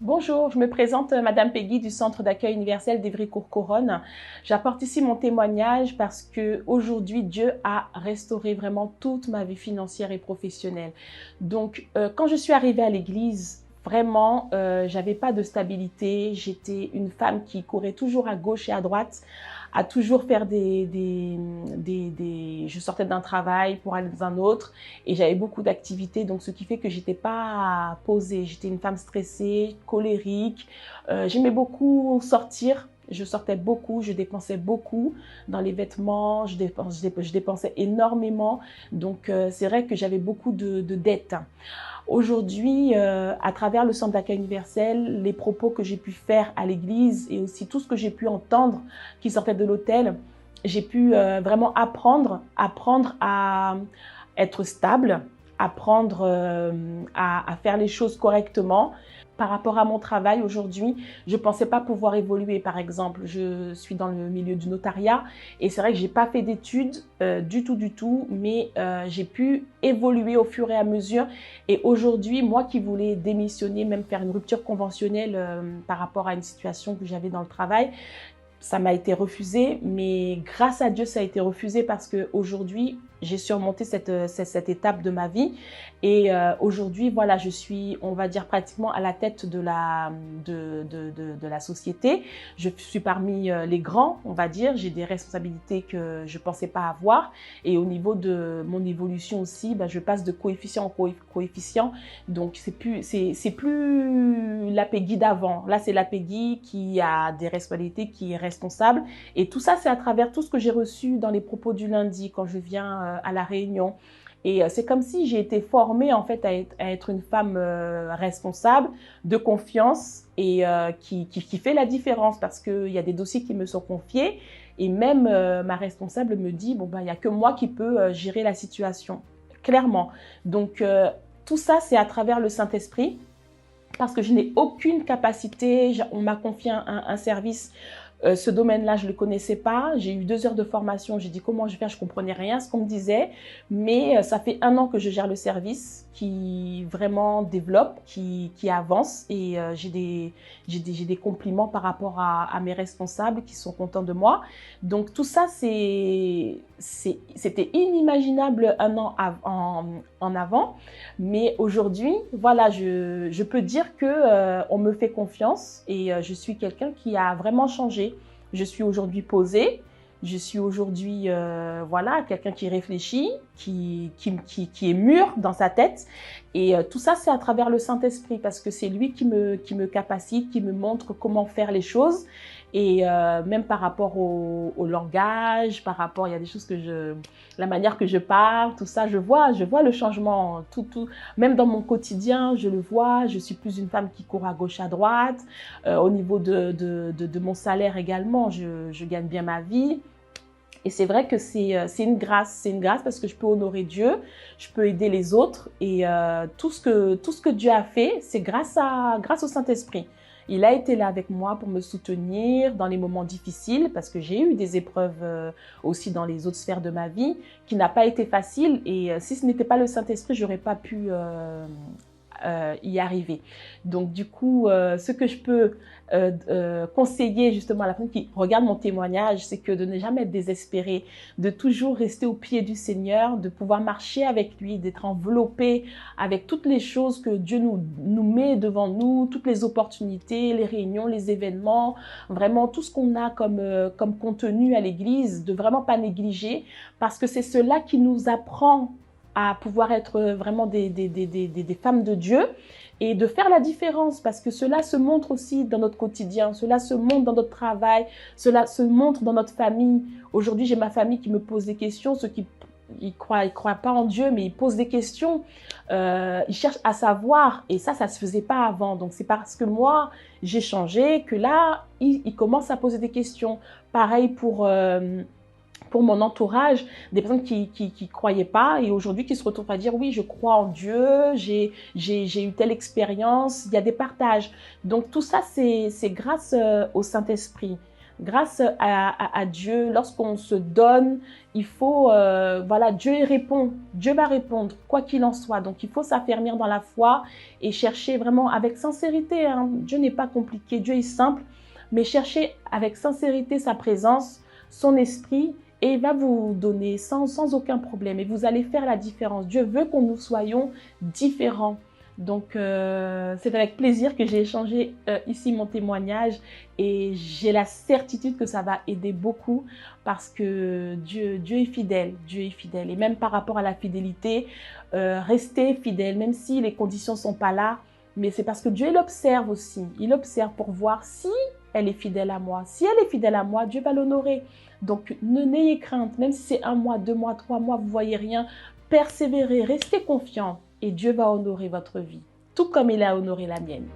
Bonjour, je me présente Madame Peggy du Centre d'accueil universel d'Évry-Courcouronnes. J'apporte ici mon témoignage parce que aujourd'hui Dieu a restauré vraiment toute ma vie financière et professionnelle. Donc, quand je suis arrivée à l'église, vraiment, j'avais pas de stabilité. J'étais une femme qui courait toujours à gauche et à droite, à toujours faire je sortais d'un travail pour aller dans un autre et j'avais beaucoup d'activités, donc ce qui fait que j'étais pas posée. J'étais une femme stressée, colérique. J'aimais beaucoup sortir. Je sortais beaucoup, je dépensais beaucoup dans les vêtements, je dépensais énormément. Donc, c'est vrai que j'avais beaucoup de dettes. Aujourd'hui, à travers le centre d'accueil universel, les propos que j'ai pu faire à l'église et aussi tout ce que j'ai pu entendre qui sortait de l'hôtel, j'ai pu vraiment apprendre à être stable, apprendre à faire les choses correctement. Par rapport à mon travail aujourd'hui, je pensais pas pouvoir évoluer. Par exemple, je suis dans le milieu du notariat et c'est vrai que j'ai pas fait d'études du tout, mais j'ai pu évoluer au fur et à mesure. Et aujourd'hui, moi qui voulais démissionner, même faire une rupture conventionnelle par rapport à une situation que j'avais dans le travail, ça m'a été refusé, mais grâce à Dieu, ça a été refusé parce qu'aujourd'hui, j'ai surmonté cette étape de ma vie. Et aujourd'hui, voilà, je suis, on va dire, pratiquement à la tête de la société. Je suis parmi les grands, on va dire. J'ai des responsabilités que je ne pensais pas avoir. Et au niveau de mon évolution aussi, je passe de coefficient en coefficient. Donc, c'est plus la Peggy d'avant. Là, c'est la Peggy qui a des responsabilités, qui est responsable. Et tout ça, c'est à travers tout ce que j'ai reçu dans les propos du lundi quand je viens à la réunion. Et c'est comme si j'ai été formée en fait à être une femme responsable, de confiance et qui fait la différence parce qu'il y a des dossiers qui me sont confiés et même ma responsable me dit bon il y a que moi qui peux gérer la situation clairement. Donc tout ça c'est à travers le Saint-Esprit parce que je n'ai aucune capacité. On m'a confié un service. Ce domaine-là, je ne le connaissais pas. J'ai eu 2 heures de formation. J'ai dit comment je vais faire. Je ne comprenais rien à ce qu'on me disait. Mais ça fait 1 an que je gère le service qui vraiment développe, qui avance. Et j'ai des compliments par rapport à mes responsables qui sont contents de moi. Donc tout ça, c'était inimaginable 1 an en avant. Mais aujourd'hui, voilà, je peux dire que on me fait confiance et je suis quelqu'un qui a vraiment changé. Je suis aujourd'hui posée, je suis aujourd'hui voilà, quelqu'un qui réfléchit, qui est mûr dans sa tête. Et tout ça, c'est à travers le Saint-Esprit parce que c'est lui qui me capacite, qui me montre comment faire les choses. Et même par rapport au langage, par rapport, il y a des choses la manière que je parle, tout ça, je vois le changement, même dans mon quotidien, je le vois. Je suis plus une femme qui court à gauche, à droite. Au niveau de mon salaire également, je gagne bien ma vie. Et c'est vrai que c'est une grâce parce que je peux honorer Dieu, je peux aider les autres et tout ce que Dieu a fait, c'est grâce au Saint-Esprit. Il a été là avec moi pour me soutenir dans les moments difficiles parce que j'ai eu des épreuves aussi dans les autres sphères de ma vie qui n'a pas été facile et si ce n'était pas le Saint-Esprit, j'aurais pas pu y arriver. Donc du coup, ce que je peux conseiller justement à la personne qui regarde mon témoignage, c'est que de ne jamais être désespéré, de toujours rester au pied du Seigneur, de pouvoir marcher avec lui, d'être enveloppé avec toutes les choses que Dieu nous met devant nous, toutes les opportunités, les réunions, les événements, vraiment tout ce qu'on a comme contenu à l'église, de vraiment pas négliger parce que c'est cela qui nous apprend à pouvoir être vraiment des femmes de Dieu et de faire la différence parce que cela se montre aussi dans notre quotidien, cela se montre dans notre travail, cela se montre dans notre famille. Aujourd'hui, j'ai ma famille qui me pose des questions, ceux qui ils croient pas en Dieu, mais ils posent des questions, ils cherchent à savoir et ça se faisait pas avant. Donc c'est parce que moi, j'ai changé que là, ils commencent à poser des questions. Pareil pour mon entourage, des personnes qui croyaient pas et aujourd'hui qui se retrouvent à dire oui, je crois en Dieu, j'ai eu telle expérience, il y a des partages. Donc tout ça, c'est grâce au Saint-Esprit. Grâce à Dieu, lorsqu'on se donne, il faut, voilà, Dieu répond, Dieu va répondre, quoi qu'il en soit. Donc, il faut s'affermir dans la foi et chercher vraiment avec sincérité, hein. Dieu n'est pas compliqué, Dieu est simple, mais cherchez avec sincérité sa présence, son esprit, et il va vous donner sans aucun problème. Et vous allez faire la différence. Dieu veut que nous soyons différents. Donc, c'est avec plaisir que j'ai échangé ici mon témoignage et j'ai la certitude que ça va aider beaucoup parce que Dieu est fidèle, Dieu est fidèle. Et même par rapport à la fidélité, restez fidèle, même si les conditions ne sont pas là, mais c'est parce que Dieu l'observe aussi. Il observe pour voir si elle est fidèle à moi. Si elle est fidèle à moi, Dieu va l'honorer. Donc, n'ayez crainte, même si c'est 1 mois, 2 mois, 3 mois, vous ne voyez rien, persévérez, restez confiants et Dieu va honorer votre vie, tout comme il a honoré la mienne.